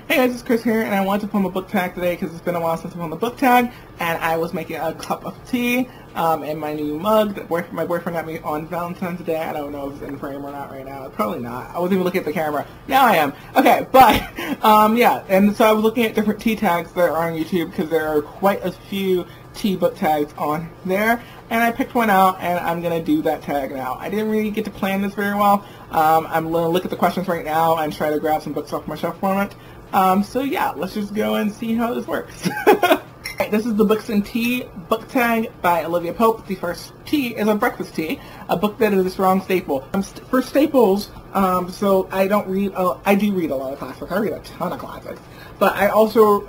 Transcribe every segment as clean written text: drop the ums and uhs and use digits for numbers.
Hey guys, it's Chris here, and I wanted to film a book tag today because it's been a while since I filmed a book tag, and I was making a cup of tea in my new mug that my boyfriend got me on Valentine's Day. I don't know if it's in frame or not right now. Probably not. I wasn't even looking at the camera. Now I am. Okay, but yeah, and so I was looking at different tea tags that are on YouTube because there are quite a few tea book tags on there, and I picked one out, and I'm going to do that tag now. I didn't really get to plan this very well. I'm going to look at the questions right now and try to grab some books off my shelf from it. So yeah, let's just go and see how this works. Alright, this is the Books and Tea book tag by Olivia Pope. The first tea is a breakfast tea, a book that is a strong staple. For staples, so I don't read, I do read a lot of classics. I read a ton of classics. But I also,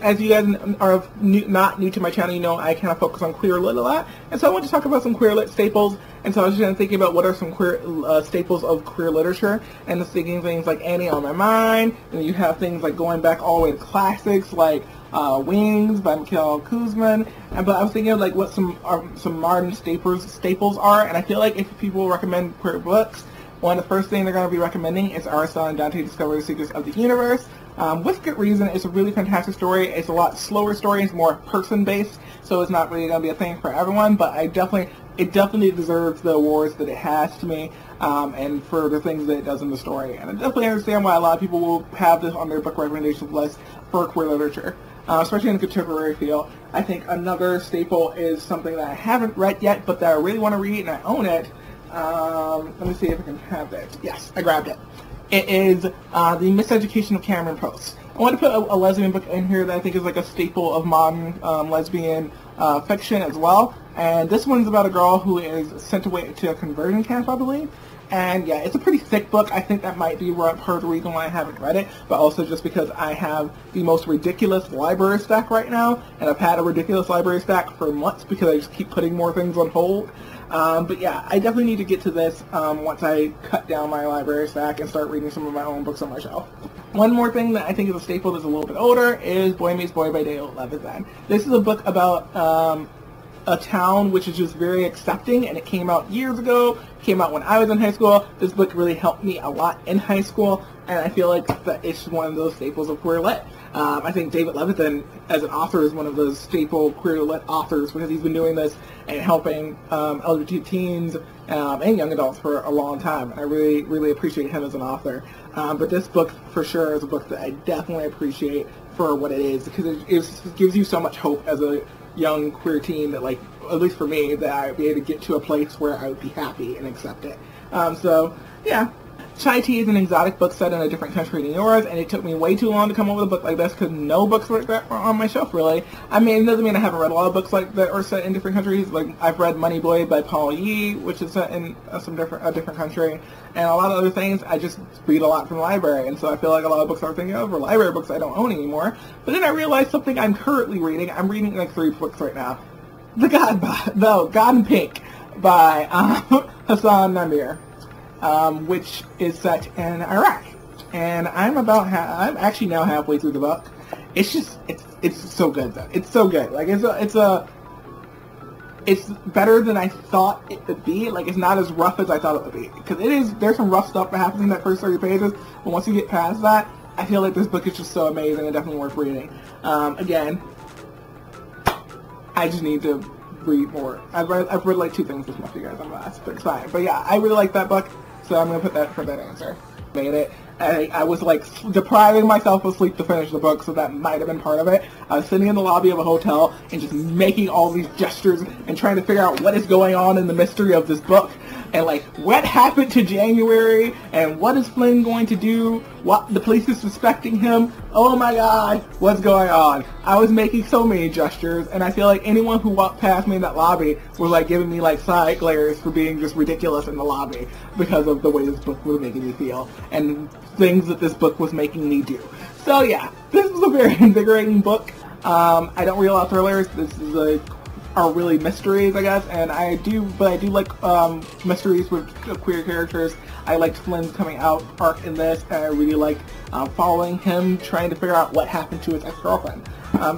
as you guys are not new to my channel, you know I kind of focus on queer lit a lot. And so I want to talk about some queer lit staples. And so I was just thinking about what are some queer staples of queer literature. And just thinking things like Annie on My Mind. And you have things like going back all the way to classics like Wings by Mikhail Kuzmin. But I was thinking of like what some modern staples are. And I feel like if people recommend queer books, one of the first things they're going to be recommending is Aristotle and Dante Discover the Secrets of the Universe. With good reason. It's a really fantastic story. It's a lot slower story. It's more person-based, so it's not really going to be a thing for everyone, but it definitely deserves the awards that it has to me, and for the things that it does in the story. And I definitely understand why a lot of people will have this on their book recommendations list for queer literature, especially in the contemporary field. I think another staple is something that I haven't read yet, but that I really want to read, and I own it. Let me see if I can have it. Yes, I grabbed it. It is The Miseducation of Cameron Post. I want to put a lesbian book in here that I think is like a staple of modern lesbian fiction as well. And this one's about a girl who is sent away to a conversion camp, I believe. And yeah, it's a pretty thick book. I think that might be part of the reason why I haven't read it, but also just because I have the most ridiculous library stack right now, and I've had a ridiculous library stack for months because I just keep putting more things on hold. But yeah, I definitely need to get to this once I cut down my library stack and start reading some of my own books on my shelf. One more thing that I think is a staple that's a little bit older is Boy Meets Boy by Dale Levinson. This is a book about a town which is just very accepting, and it came out years ago. It came out when I was in high school. This book really helped me a lot in high school, and I feel like that it's one of those staples of queer lit. I think David Levithan, as an author, is one of those staple queer lit authors because he's been doing this and helping LGBT teens and young adults for a long time. And I really, really appreciate him as an author. But this book, for sure, is a book that I definitely appreciate for what it is because it gives you so much hope as a young queer teen that, like, at least for me, that I'd be able to get to a place where I would be happy and accept it. So, yeah. Chai Tea is an exotic book set in a different country than yours, and it took me way too long to come up with a book like this because no books like that are on my shelf, really. I mean, it doesn't mean I haven't read a lot of books like that are set in different countries. Like, I've read Money Boy by Paul Yee, which is set in a different country, and a lot of other things. I just read a lot from the library, and so I feel like a lot of books I'm thinking of are library books I don't own anymore. But then I realized something I'm currently reading. I'm reading like 3 books right now. God in Pink by Hassan Namir. Which is set in Iraq, and I'm actually now halfway through the book. It's so good though. It's so good. Like it's better than I thought it would be. Like, it's not as rough as I thought it would be, because there's some rough stuff that happens in that first 30 pages, but once you get past that, I feel like this book is just so amazing and definitely worth reading. Again, I just need to read more. I've read like 2 things this month, you guys. I'm last, but it's fine. But yeah, I really like that book. So I'm going to put that for that answer. Made it. I was like depriving myself of sleep to finish the book, so that might have been part of it. I was sitting in the lobby of a hotel and just making all these gestures and trying to figure out what is going on in the mystery of this book. And like, what happened to January? And what is Flynn going to do? What, the police is suspecting him? Oh my god, what's going on? I was making so many gestures, and I feel like anyone who walked past me in that lobby was like giving me like side glares for being just ridiculous in the lobby because of the way this book was making me feel and things that this book was making me do. So yeah, this was a very invigorating book. I don't read a lot of thrillers. This is like are really mysteries, I guess, and I do like mysteries with queer characters. I liked Flynn's coming out arc in this, and I really liked following him trying to figure out what happened to his ex-girlfriend.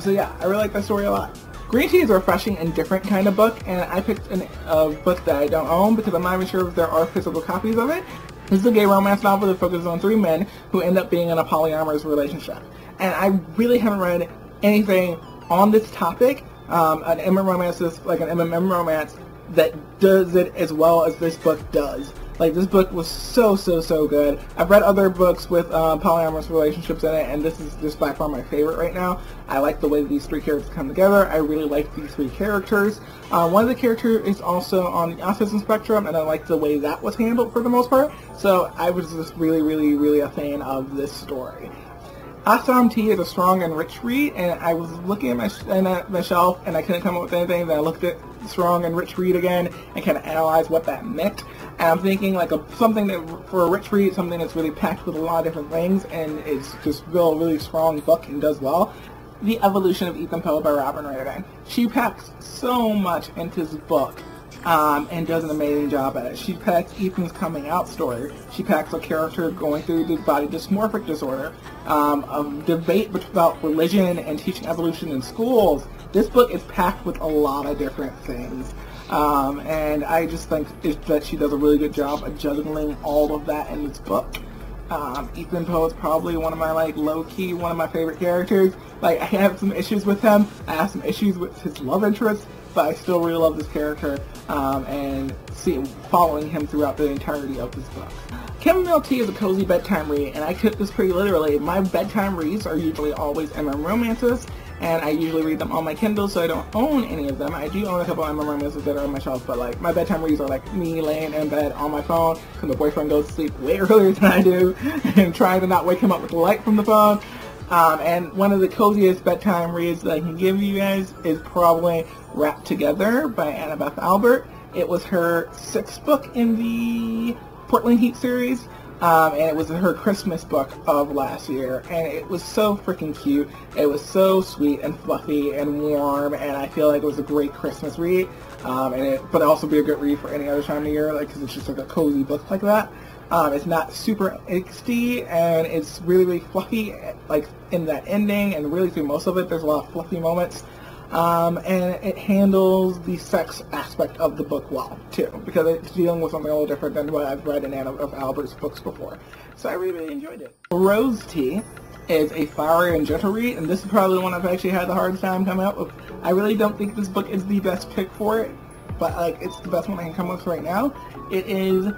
So yeah, I really like that story a lot. Green Tea is a refreshing and different kind of book, and I picked a book that I don't own because I'm not even sure if there are physical copies of it. This is a gay romance novel that focuses on 3 men who end up being in a polyamorous relationship. And I really haven't read anything on this topic, an MM romance, like an MMM romance, that does it as well as this book does. Like, this book was so good. I've read other books with polyamorous relationships in it, and this is just by far my favorite right now. I like the way these 3 characters come together. I really like these 3 characters. One of the characters is also on the autism spectrum, and I like the way that was handled for the most part. So I was just really a fan of this story. Assam Tea is a strong and rich read, and I was looking at my shelf, and I couldn't come up with anything. Then I looked at strong and rich read again and kind of analyzed what that meant. And I'm thinking like something that for a rich read, something that's really packed with a lot of different things, and it's just really strong book and does well. The Evolution of Ethan Poe by Robin Riordan. She packs so much into this book. And does an amazing job at it. She packs Ethan's coming out story. She packs a character going through the body dysmorphic disorder, a debate about religion and teaching evolution in schools. This book is packed with a lot of different things. And I just think that she does a really good job of juggling all of that in this book. Ethan Poe is probably one of my, like, low-key, one of my favorite characters. Like, I have some issues with him. I have some issues with his love interest, but I still really love this character, and following him throughout the entirety of this book. Chamomile Tea is a cozy bedtime read, and I took this pretty literally. My bedtime reads are usually always MM romances, and I usually read them on my Kindle, so I don't own any of them. I do own a couple of MM romances that are on my shelf, but like my bedtime reads are like me laying in bed on my phone because my boyfriend goes to sleep way earlier than I do, and trying to not wake him up with the light from the phone. And one of the coziest bedtime reads that I can give you guys is probably Wrapped Together by Annabeth Albert. It was her 6th book in the Portland Heat series, and it was her Christmas book of last year, and it was so freaking cute. It was so sweet and fluffy and warm, and I feel like it was a great Christmas read, but also be a good read for any other time of year, like, because it's just like a cozy book like that. It's not super angsty, and it's really fluffy, like, in that ending, and really through most of it, there's a lot of fluffy moments. And it handles the sex aspect of the book well, too, because it's dealing with something a little different than what I've read in Annabeth Albert's books before. So I really enjoyed it. Rose Tea is a flowery and gentle read, and this is probably the one I've actually had the hardest time coming up with. I really don't think this book is the best pick for it, but like it's the best one I can come up with right now. It is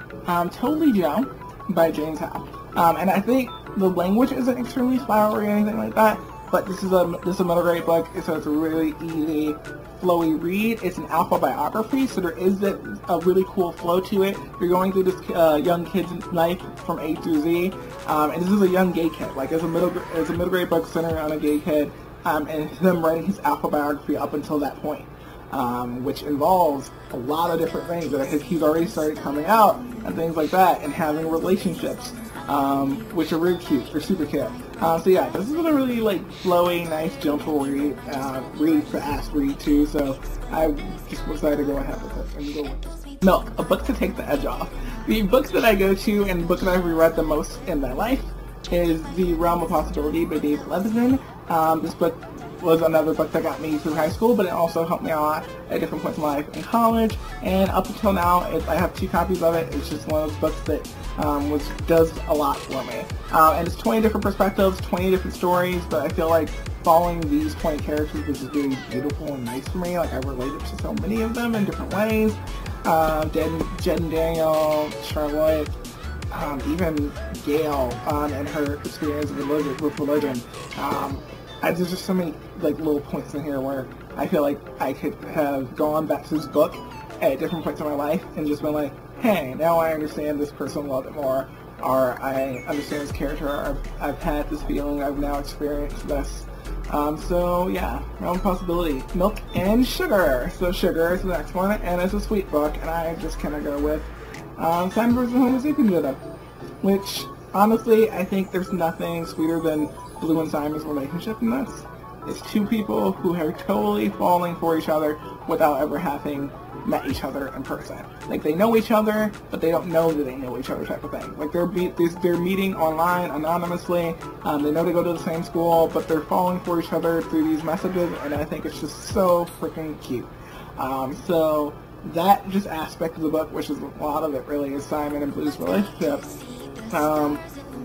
Totally Joe by James Howe. And I think the language isn't extremely flowery or anything like that, but this is a middle grade book, so it's a really easy, flowy read. It's an alpha biography, so there is a really cool flow to it. You're going through this young kid's life from A through Z, and this is a young gay kid. Like, it's a middle grade book centered on a gay kid, and him writing his alpha biography up until that point. Which involves a lot of different things. That he's already started coming out and things like that, and having relationships, which are really cute. They're super cute. So yeah, this is a really like flowy, nice, gentle read, really fast read too. So I just decided to go ahead with it and go with it. Milk, a book to take the edge off. The books that I go to and the book that I've reread the most in my life is The Realm of Possibility by Dave Levison. This book was another book that got me through high school, but it also helped me a lot at different points in my life in college, and up until now, I have 2 copies of it. It's just one of those books that does a lot for me. And it's 20 different perspectives, 20 different stories, but I feel like following these 20 characters was just really beautiful and nice for me. Like, I related to so many of them in different ways. Jed and Daniel, Charlotte, even Gail, and her experience with religion. There's just so many like little points in here where I feel like I could have gone back to this book at different points in my life and just been like, hey, now I understand this person a little bit more, or I understand this character, or I've had this feeling, I've now experienced this. So yeah, Realm of Possibility, Milk and Sugar. So Sugar is the next one, and it's a sweet book, and I just kind of go with Simon vs. Homo Sapien, which honestly I think there's nothing sweeter than Blue and Simon's relationship in this. It's 2 people who are totally falling for each other without ever having met each other in person. Like, they know each other, but they don't know that they know each other type of thing. Like, they're meeting online anonymously. They know they go to the same school, but they're falling for each other through these messages, and I think it's just so freaking cute. So that just aspect of the book, which is a lot of it really, is Simon and Blue's relationship,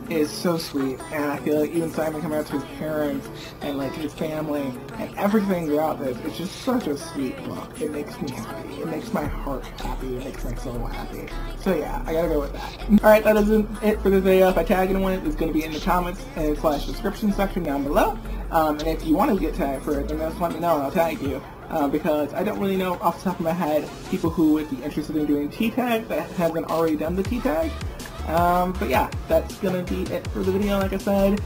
is so sweet. And I feel like even Simon coming out to his parents and like his family and everything throughout this, it's just such a sweet book. It makes me happy. It makes my heart happy. It makes my soul happy. So yeah, I gotta go with that. Alright, that is it for the video. If I tag anyone, it's going to be in the comments and / description section down below. And if you want to get tagged for it, then just let me know and I'll tag you. Because I don't really know off the top of my head people who would be interested in doing T-tag that haven't already done the T-tag. But yeah, that's gonna be it for the video, like I said.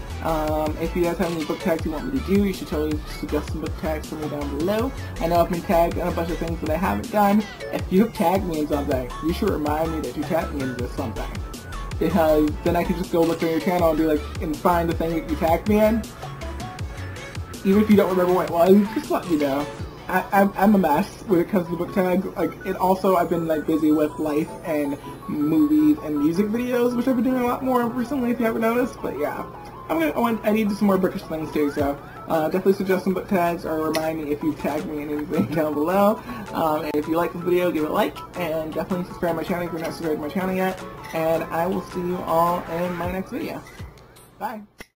If you guys have any book tags you want me to do, you should totally suggest some book tags for me down below. I know I've been tagged on a bunch of things that I haven't done. If you have tagged me in something, you should remind me that you tagged me in this something. Because then I can just go look on your channel and do and find the thing that you tagged me in. Even if you don't remember what it was, just let me know. I'm a mess when it comes to the book tag. I've been busy with life and movies and music videos, which I've been doing a lot more recently, if you haven't noticed. But yeah, I need some more bookish things too. So definitely suggest some book tags or remind me if you've tagged me in anything down below. And if you like this video, give it a like and definitely subscribe to my channel if you're not subscribed to my channel yet. And I will see you all in my next video. Bye.